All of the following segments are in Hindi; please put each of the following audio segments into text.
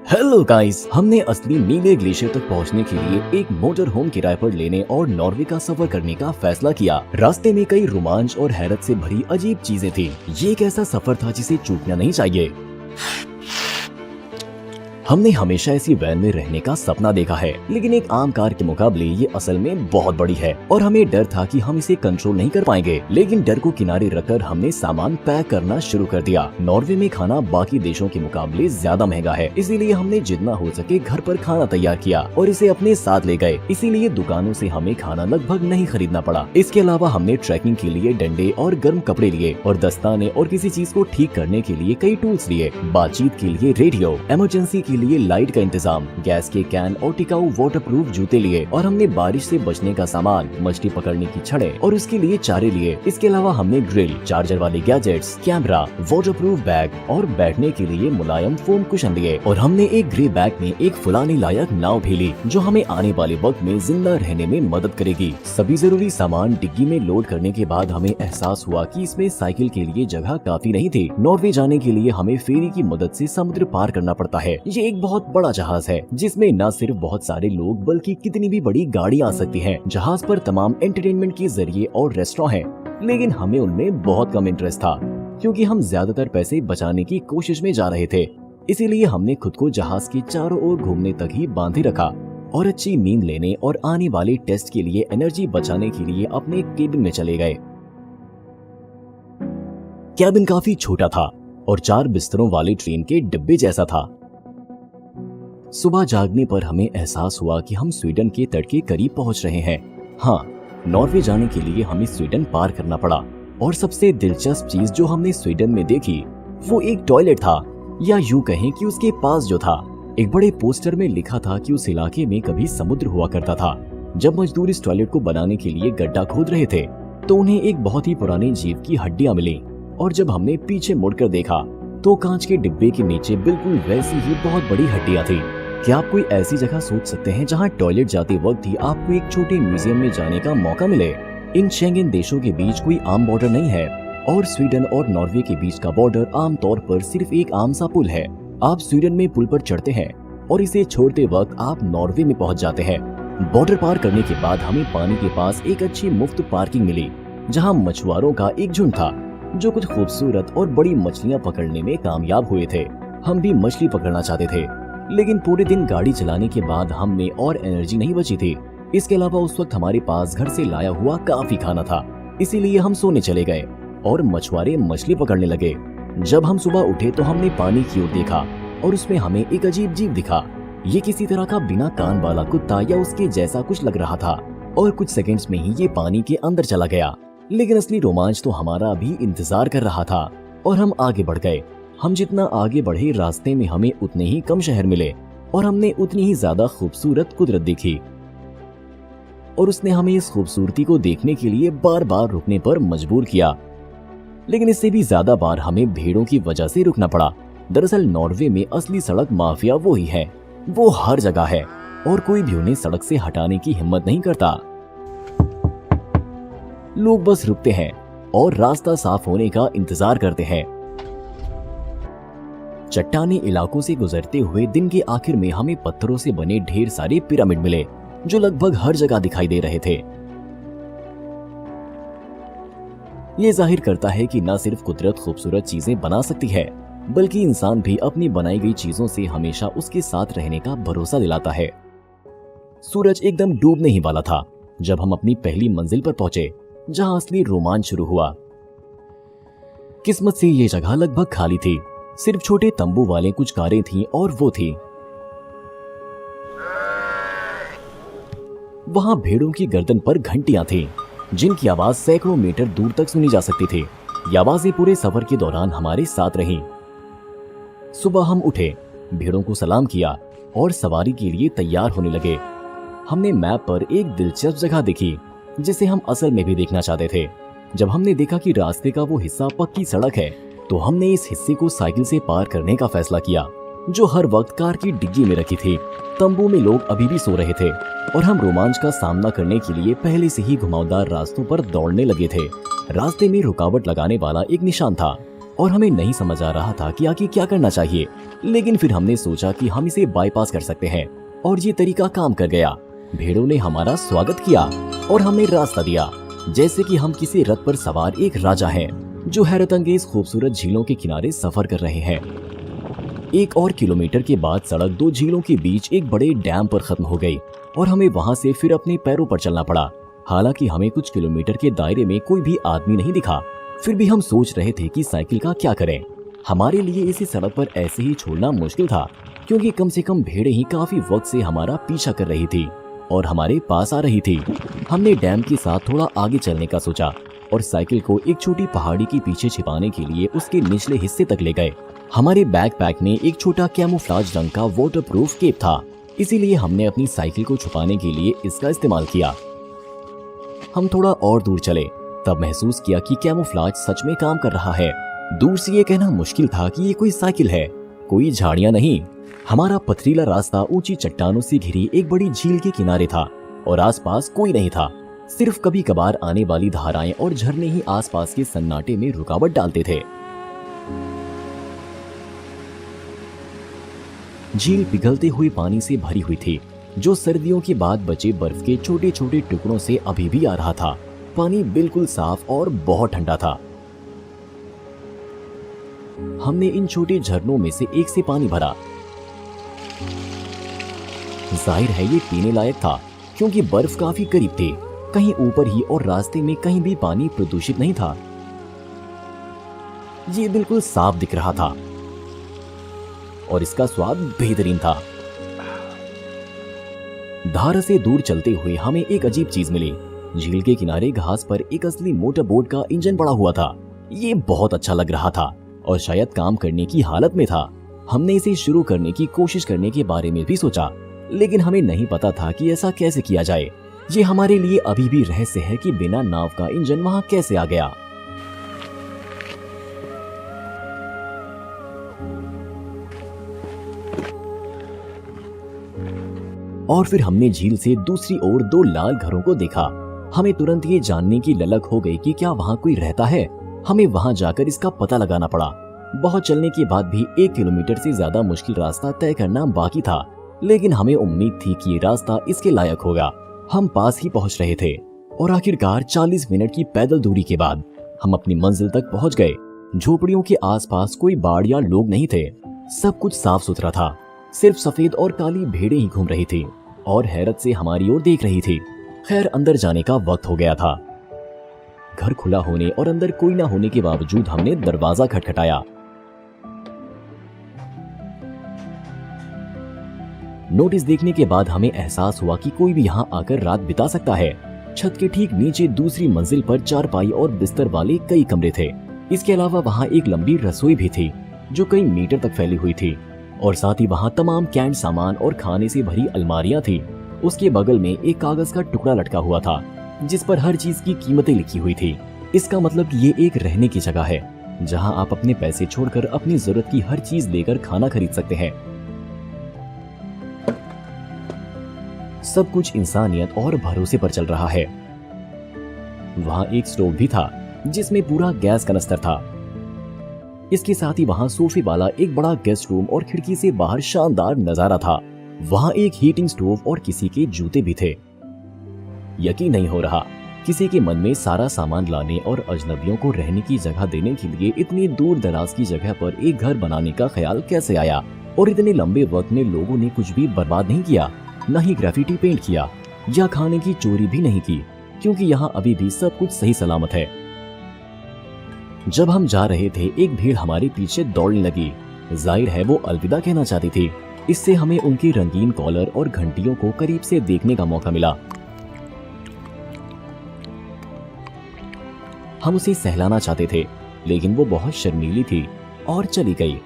हेलो गाइस, हमने असली नीले ग्लेशियर तक पहुंचने के लिए एक मोटर होम किराए पर लेने और नॉर्वे का सफर करने का फैसला किया। रास्ते में कई रोमांच और हैरत से भरी अजीब चीजें थी। ये एक ऐसा सफर था जिसे चूकना नहीं चाहिए। हमने हमेशा ऐसी वैन में रहने का सपना देखा है, लेकिन एक आम कार के मुकाबले ये असल में बहुत बड़ी है और हमें डर था कि हम इसे कंट्रोल नहीं कर पाएंगे। लेकिन डर को किनारे रखकर हमने सामान पैक करना शुरू कर दिया। नॉर्वे में खाना बाकी देशों के मुकाबले ज्यादा महंगा है, इसीलिए हमने जितना हो सके घर पर खाना तैयार किया और इसे अपने साथ ले गए। इसीलिए दुकानों से हमें खाना लगभग नहीं खरीदना पड़ा। इसके अलावा हमने ट्रैकिंग के लिए डंडे और गर्म कपड़े लिए और दस्ताने और किसी चीज को ठीक करने के लिए कई टूल्स लिए। बातचीत के लिए रेडियो, इमरजेंसी के लिए लाइट का इंतजाम, गैस के कैन और टिकाऊ वाटरप्रूफ जूते लिए और हमने बारिश से बचने का सामान, मछली पकड़ने की छड़ें और उसके लिए चारे लिए। इसके अलावा हमने ग्रिल, चार्जर वाले गैजेट्स, कैमरा, वाटरप्रूफ बैग और बैठने के लिए मुलायम फोम कुशन लिए। और हमने एक ग्रे बैग में एक फुलाने लायक नाव भी ली जो हमें आने वाले वक्त में जिंदा रहने में मदद करेगी। सभी जरूरी सामान डिग्गी में लोड करने के बाद हमें एहसास हुआ कि इसमें साइकिल के लिए जगह काफी नहीं थी। नॉर्वे जाने के लिए हमें फेरी की मदद से समुद्र पार करना पड़ता है। ये एक बहुत बड़ा जहाज है जिसमें न सिर्फ बहुत सारे लोग बल्कि कितनी भी बड़ी गाड़ी आ सकती है। जहाज पर तमाम एंटरटेनमेंट के जरिए और रेस्टोरेंट हैं, लेकिन हमें उनमें बहुत कम इंटरेस्ट था क्योंकि हम ज्यादातर पैसे बचाने की कोशिश में जा रहे थे। इसीलिए हमने खुद को जहाज के चारों ओर घूमने तक ही बांधे रखा और अच्छी नींद लेने और आने वाले टेस्ट के लिए एनर्जी बचाने के लिए अपने केबिन में चले गए। केबिन काफी छोटा था और 4 बिस्तरों वाले ट्रेन के डिब्बे जैसा था। सुबह जागने पर हमें एहसास हुआ कि हम स्वीडन के तट के करीब पहुंच रहे हैं। हाँ, नॉर्वे जाने के लिए हमें स्वीडन पार करना पड़ा और सबसे दिलचस्प चीज जो हमने स्वीडन में देखी वो एक टॉयलेट था, या यूं कहें कि उसके पास जो था एक बड़े पोस्टर में लिखा था कि उस इलाके में कभी समुद्र हुआ करता था। जब मजदूर इस टॉयलेट को बनाने के लिए गड्ढा खोद रहे थे तो उन्हें एक बहुत ही पुराने जीव की हड्डियां मिली और जब हमने पीछे मुड़कर देखा तो कांच के डिब्बे के नीचे बिल्कुल वैसी ही बहुत बड़ी हड्डियां थी। क्या आप कोई ऐसी जगह सोच सकते हैं जहां टॉयलेट जाते वक्त ही आपको एक छोटे म्यूजियम में जाने का मौका मिले? इन शेंगेन देशों के बीच कोई आम बॉर्डर नहीं है और स्वीडन और नॉर्वे के बीच का बॉर्डर आमतौर पर सिर्फ एक आम सा पुल है। आप स्वीडन में पुल पर चढ़ते हैं और इसे छोड़ते वक्त आप नॉर्वे में पहुंच जाते हैं। बॉर्डर पार करने के बाद हमें पानी के पास एक अच्छी मुफ्त पार्किंग मिली जहाँ मछुआरों का एक झुंड था जो कुछ खूबसूरत और बड़ी मछलियाँ पकड़ने में कामयाब हुए थे। हम भी मछली पकड़ना चाहते थे, लेकिन पूरे दिन गाड़ी चलाने के बाद हम में और एनर्जी नहीं बची थी। इसके अलावा उस वक्त हमारे पास घर से लाया हुआ काफी खाना था, इसीलिए हम सोने चले गए और मछुआरे मछली पकड़ने लगे। जब हम सुबह उठे तो हमने पानी की ओर देखा और उसमें हमें एक अजीब जीव दिखा। ये किसी तरह का बिना कान वाला कुत्ता या उसके जैसा कुछ लग रहा था और कुछ सेकंड्स में ही ये पानी के अंदर चला गया। लेकिन असली रोमांच तो हमारा भी इंतजार कर रहा था और हम आगे बढ़ गए। हम जितना आगे बढ़े रास्ते में हमें उतने ही कम शहर मिले और हमने उतनी ही ज्यादा खूबसूरत कुदरत देखी और उसने हमें इस खूबसूरती को देखने के लिए बार बार रुकने पर मजबूर किया। लेकिन इससे भी ज्यादा बार हमें भीड़ों की वजह से रुकना पड़ा। दरअसल नॉर्वे में असली सड़क माफिया वो ही है, वो हर जगह है और कोई भी उन्हें सड़क से हटाने की हिम्मत नहीं करता। लोग बस रुकते हैं और रास्ता साफ होने का इंतजार करते हैं। चट्टानी इलाकों से गुजरते हुए दिन के आखिर में हमें पत्थरों से बने ढेर सारे पिरामिड मिले जो लगभग हर जगह दिखाई दे रहे थे। ये जाहिर करता है कि न सिर्फ कुदरत खूबसूरत चीजें बना सकती है, बल्कि इंसान भी अपनी बनाई गई चीजों से हमेशा उसके साथ रहने का भरोसा दिलाता है। सूरज एकदम डूबने ही वाला था जब हम अपनी पहली मंजिल पर पहुंचे, जहां असली रोमांच शुरू हुआ। किस्मत से ये जगह लगभग खाली थी, सिर्फ छोटे तंबू वाले कुछ कारें थीं और वो थी। वहां भेड़ों की गर्दन पर घंटियां थीं, जिनकी आवाज सैकड़ों मीटर दूर तक सुनी जा सकती थी। ये आवाजें पूरे सफर के दौरान हमारे साथ रहीं। सुबह हम उठे, भेड़ों को सलाम किया और सवारी के लिए तैयार होने लगे। हमने मैप पर एक दिलचस्प जगह देखी जिसे हम असल में भी देखना चाहते थे। जब हमने देखा कि रास्ते का वो हिस्सा पक्की सड़क है तो हमने इस हिस्से को साइकिल से पार करने का फैसला किया, जो हर वक्त कार की डिग्गी में रखी थी। तंबू में लोग अभी भी सो रहे थे और हम रोमांच का सामना करने के लिए पहले से ही घुमावदार रास्तों पर दौड़ने लगे थे। रास्ते में रुकावट लगाने वाला एक निशान था और हमें नहीं समझ आ रहा था कि आगे क्या करना चाहिए। लेकिन फिर हमने सोचा कि हम इसे बाईपास कर सकते हैं और ये तरीका काम कर गया। भेड़ों ने हमारा स्वागत किया और हमें रास्ता दिया, जैसे कि हम किसी रथ पर सवार एक राजा हैं जो हैरतअंगेज खूबसूरत झीलों के किनारे सफर कर रहे हैं। 1 और किलोमीटर के बाद सड़क 2 झीलों के बीच एक बड़े डैम पर खत्म हो गई और हमें वहां से फिर अपने पैरों पर चलना पड़ा। हालांकि हमें कुछ किलोमीटर के दायरे में कोई भी आदमी नहीं दिखा, फिर भी हम सोच रहे थे कि साइकिल का क्या करें। हमारे लिए इसी सड़क पर ऐसे ही छोड़ना मुश्किल था, क्योंकि कम से कम भेड़ें ही काफी वक्त से हमारा पीछा कर रही थी और हमारे पास आ रही थी। हमने डैम के साथ थोड़ा आगे चलने का सोचा और साइकिल को एक छोटी पहाड़ी के पीछे छिपाने के लिए उसके निचले हिस्से तक ले गए। हमारे बैकपैक में एक छोटा कैमोफ्लेज रंग का वाटरप्रूफ केप था, इसीलिए हमने अपनी साइकिल को छुपाने के लिए इसका इस्तेमाल किया। हम थोड़ा और दूर चले, तब महसूस किया कि कैमोफ्लेज सच में काम कर रहा है। दूर से ये कहना मुश्किल था कि ये कोई साइकिल है, कोई झाड़ियां नहीं। हमारा पथरीला रास्ता ऊंची चट्टानों से घिरी एक बड़ी झील के किनारे था और आसपास कोई नहीं था। सिर्फ कभी कभार आने वाली धाराएं और झरने ही आसपास के सन्नाटे में रुकावट डालते थे। झील पिघलते हुए पानी से भरी हुई थी, जो सर्दियों के बाद बचे बर्फ के छोटे छोटे टुकड़ों से अभी भी आ रहा था। पानी बिल्कुल साफ और बहुत ठंडा था। हमने इन छोटे झरनों में से एक से पानी भरा। जाहिर है ये पीने लायक था, क्योंकि बर्फ काफी करीब थी, कहीं ऊपर ही, और रास्ते में कहीं भी पानी प्रदूषित नहीं था। ये बिल्कुल साफ दिख रहा था और इसका स्वाद बेहतरीन था। धारा से दूर चलते हुए हमें एक अजीब चीज मिली। झील के किनारे घास पर एक असली मोटर बोट का इंजन पड़ा हुआ था। ये बहुत अच्छा लग रहा था और शायद काम करने की हालत में था। हमने इसे शुरू करने की कोशिश करने के बारे में भी सोचा, लेकिन हमें नहीं पता था कि ऐसा कैसे किया जाए। ये हमारे लिए अभी भी रहस्य है कि बिना नाव का इंजन वहां कैसे आ गया। और फिर हमने झील से दूसरी ओर 2 लाल घरों को देखा। हमें तुरंत ये जानने की ललक हो गई कि क्या वहां कोई रहता है। हमें वहां जाकर इसका पता लगाना पड़ा। बहुत चलने के बाद भी 1 किलोमीटर से ज्यादा मुश्किल रास्ता तय करना बाकी था, लेकिन हमें उम्मीद थी कि ये रास्ता इसके लायक होगा। हम पास ही पहुंच रहे थे और आखिरकार 40 मिनट की पैदल दूरी के बाद हम अपनी मंजिल तक पहुंच गए। झोपड़ियों के आसपास कोई बाड़ या लोग नहीं थे। सब कुछ साफ सुथरा था। सिर्फ सफेद और काली भेड़ें ही घूम रही थी और हैरत से हमारी ओर देख रही थी। खैर, अंदर जाने का वक्त हो गया था। घर खुला होने और अंदर कोई न होने के बावजूद हमने दरवाजा खटखटाया। नोटिस देखने के बाद हमें एहसास हुआ कि कोई भी यहाँ आकर रात बिता सकता है। छत के ठीक नीचे दूसरी मंजिल पर चारपाई और बिस्तर वाले कई कमरे थे। इसके अलावा वहाँ एक लंबी रसोई भी थी जो कई मीटर तक फैली हुई थी, और साथ ही वहाँ तमाम कैंड सामान और खाने से भरी अलमारियां थी। उसके बगल में एक कागज का टुकड़ा लटका हुआ था जिस पर हर चीज की कीमतें लिखी हुई थी। इसका मतलब ये एक रहने की जगह है जहां आप अपने पैसे छोड़कर अपनी जरूरत की हर चीज लेकर खाना खरीद सकते हैं। सब कुछ इंसानियत और भरोसे पर चल रहा है। वहां एक स्टोव भी था जिसमें पूरा गैस कनस्तर था। इसके साथ ही वहां सोफे वाला एक बड़ा गेस्ट रूम और खिड़की से बाहर शानदार नजारा था। वहां एक हीटिंग स्टोव और किसी के जूते भी थे। यकीन नहीं हो रहा किसी के मन में सारा सामान लाने और अजनबियों को रहने की जगह देने के लिए इतनी दूर दराज की जगह पर एक घर बनाने का ख्याल कैसे आया। और इतने लंबे वक्त में लोगों ने कुछ भी बर्बाद नहीं किया, न ही ग्राफिटी पेंट किया या खाने की चोरी भी नहीं की, क्योंकि यहाँ अभी भी सब कुछ सही सलामत है। जब हम जा रहे थे एक भीड़ हमारे पीछे दौड़ने लगी। जाहिर है वो अलविदा कहना चाहती थी। इससे हमें उनके रंगीन कॉलर और घंटियों को करीब से देखने का मौका मिला। हम उसे सहलाना चाहते थे, लेकिन वो बहुत शर्मीली थी और चली गई।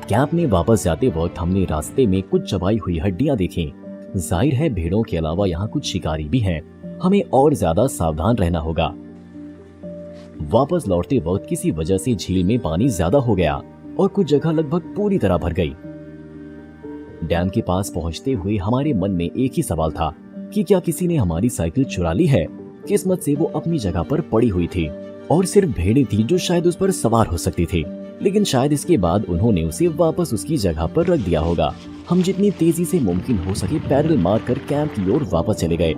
कैंप में वापस जाते वक्त हमने रास्ते में कुछ चबाई हुई हड्डियां देखी। जाहिर है भेड़ों के अलावा यहाँ कुछ शिकारी भी हैं। हमें और ज्यादा सावधान रहना होगा। वापस लौटते वक्त किसी वजह से झील में पानी ज्यादा हो गया और कुछ जगह लगभग पूरी तरह भर गई। डैम के पास पहुंचते हुए हमारे मन में एक ही सवाल था कि क्या किसी ने हमारी साइकिल चुरा ली है। किस्मत से वो अपनी जगह पर पड़ी हुई थी। और सिर्फ भेड़ें थी जो शायद उस पर सवार हो सकती थी, लेकिन शायद इसके बाद उन्होंने उसे वापस उसकी जगह पर रख दिया होगा। हम जितनी तेजी से मुमकिन हो सके पैदल मारकर कैंप की ओर वापस चले गए।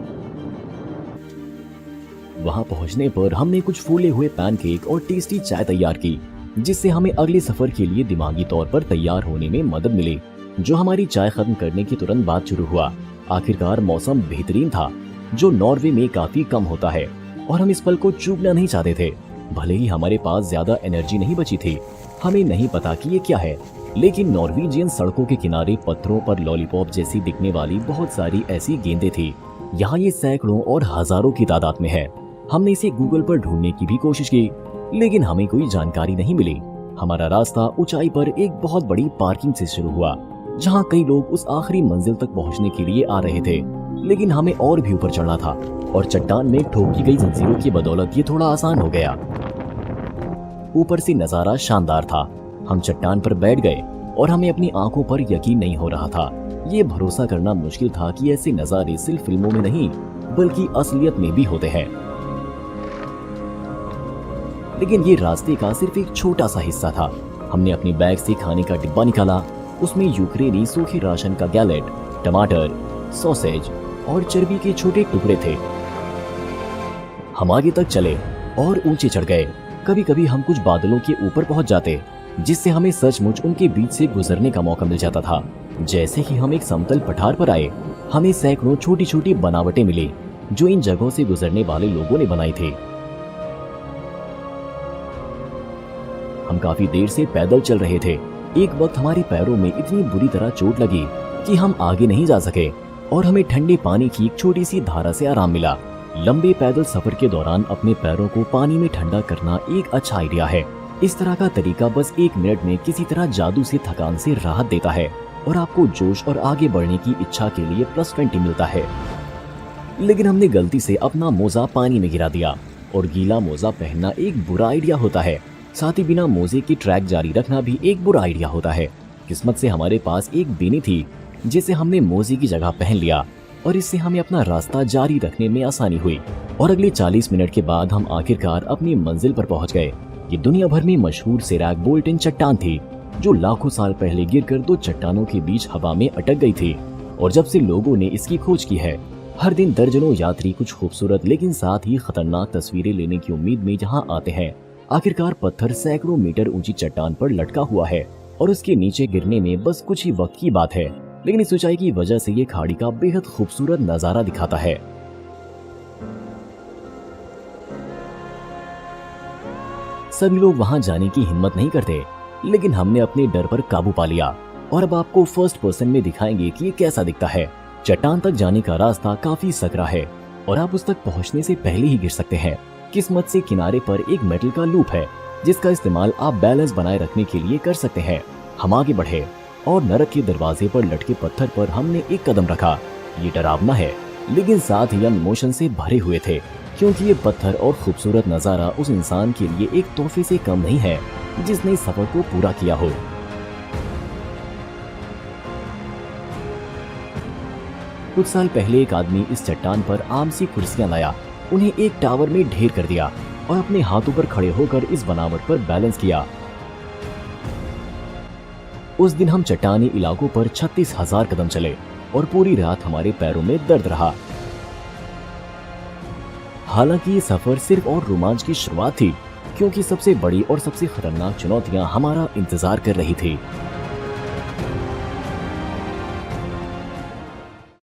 वहां पहुंचने पर हमने कुछ फूले हुए पैनकेक और टेस्टी चाय तैयार की, जिससे हमें अगले सफर के लिए दिमागी तौर पर तैयार होने में मदद मिली, जो हमारी चाय खत्म करने के तुरंत बाद शुरू हुआ। आखिरकार मौसम बेहतरीन था, जो नॉर्वे में काफी कम होता है, और हम इस पल को चूकना नहीं चाहते थे। भले ही हमारे पास ज्यादा एनर्जी नहीं बची थी, हमें नहीं पता कि ये क्या है, लेकिन नॉर्वेजियन सड़कों के किनारे पत्थरों पर लॉलीपॉप जैसी दिखने वाली बहुत सारी ऐसी गेंदें थी। यहाँ ये सैकड़ों और हजारों की तादाद में है। हमने इसे गूगल पर ढूंढने की भी कोशिश की, लेकिन हमें कोई जानकारी नहीं मिली। हमारा रास्ता ऊंचाई पर एक बहुत बड़ी पार्किंग से शुरू हुआ, जहाँ कई लोग उस आखिरी मंजिल तक पहुँचने के लिए आ रहे थे, लेकिन हमें और भी ऊपर चढ़ना था, और चट्टान में ठोकी गई जंजीरों की बदौलत ये थोड़ा आसान हो गया। ऊपर से नजारा शानदार था। हम चट्टान पर बैठ गए और हमें अपनी आंखों पर यकीन नहीं हो रहा था। ये भरोसा करना मुश्किल था कि ऐसे नजारे सिर्फ फिल्मों में नहीं बल्कि असलियत में भी होते हैं। लेकिन ये रास्ते का सिर्फ एक छोटा सा हिस्सा था। हमने अपने बैग से खाने का डिब्बा निकाला। उसमें यूक्रेनी सूखे राशन का गैलेट, टमाटर, सॉसेज और चर्बी के छोटे टुकड़े थे। हम आगे तक चले और ऊंचे चढ़ गए। कभी कभी हम कुछ बादलों के ऊपर पहुंच जाते, जिससे हमें सचमुच उनके बीच से गुजरने का मौका मिल जाता था। जैसे ही हम एक समतल पठार पर आए, हमें सैकड़ों छोटी छोटी बनावटें मिली, जो इन जगहों से गुजरने वाले लोगों ने बनाई थी। हम काफी देर से पैदल चल रहे थे। एक वक्त हमारे पैरों में इतनी बुरी तरह चोट लगी कि हम आगे नहीं जा सके, और हमें ठंडे पानी की एक छोटी सी धारा से आराम मिला। लंबे पैदल सफर के दौरान अपने पैरों को पानी में ठंडा करना एक अच्छा आइडिया है। इस तरह का तरीका बस 1 मिनट में किसी तरह जादू से थकान से राहत देता है, और आपको जोश और आगे बढ़ने की इच्छा के लिए +20 मिलता है। लेकिन हमने गलती से अपना मोजा पानी में गिरा दिया, और गीला मोजा पहनना एक बुरा आइडिया होता है। साथ ही बिना मोजे की ट्रैक जारी रखना भी एक बुरा आइडिया होता है। किस्मत से हमारे पास एक बेनी थी, जिसे हमने मोजे की जगह पहन लिया, और इससे हमें अपना रास्ता जारी रखने में आसानी हुई। और अगले 40 मिनट के बाद हम आखिरकार अपनी मंजिल पर पहुंच गए। ये दुनिया भर में मशहूर सेराक बोल्टन चट्टान थी, जो लाखों साल पहले गिरकर 2 चट्टानों के बीच हवा में अटक गई थी। और जब से लोगों ने इसकी खोज की है, हर दिन दर्जनों यात्री कुछ खूबसूरत लेकिन साथ ही खतरनाक तस्वीरें लेने की उम्मीद में यहाँ आते हैं। आखिरकार पत्थर सैकड़ों मीटर ऊंची चट्टान पर लटका हुआ है, और उसके नीचे गिरने में बस कुछ ही वक्त की बात है, लेकिन इस ऊंचाई की वजह से ये खाड़ी का बेहद खूबसूरत नजारा दिखाता है। सभी लोग वहां जाने की हिम्मत नहीं करते, लेकिन हमने अपने डर पर काबू पा लिया, और अब आपको फर्स्ट पर्सन में दिखाएंगे कि ये कैसा दिखता है। चट्टान तक जाने का रास्ता काफी सकरा है, और आप उस तक पहुंचने से पहले ही गिर सकते हैं। किस्मत से किनारे पर एक मेटल का लूप है, जिसका इस्तेमाल आप बैलेंस बनाए रखने के लिए कर सकते हैं। हम आगे बढ़े, और नरक के दरवाजे पर लटके पत्थर पर हमने एक कदम रखा। ये डरावना है, लेकिन साथ ही इमोशन से भरे हुए थे, क्योंकि ये पत्थर और खूबसूरत नजारा उस इंसान के लिए एक तोहफे से कम नहीं है जिसने सफर को पूरा किया हो। कुछ साल पहले एक आदमी इस चट्टान पर आम सी कुर्सियां लाया, उन्हें एक टावर में ढेर कर दिया, और अपने हाथों पर खड़े होकर इस बनावट पर बैलेंस किया। उस दिन हम चट्टानी इलाकों पर 36,000 कदम चले, और पूरी रात हमारे पैरों में दर्द रहा। हालांकि ये सफर सिर्फ और रोमांच की शुरुआत थी, क्योंकि सबसे बड़ी और सबसे खतरनाक चुनौतियां हमारा इंतजार कर रही थी।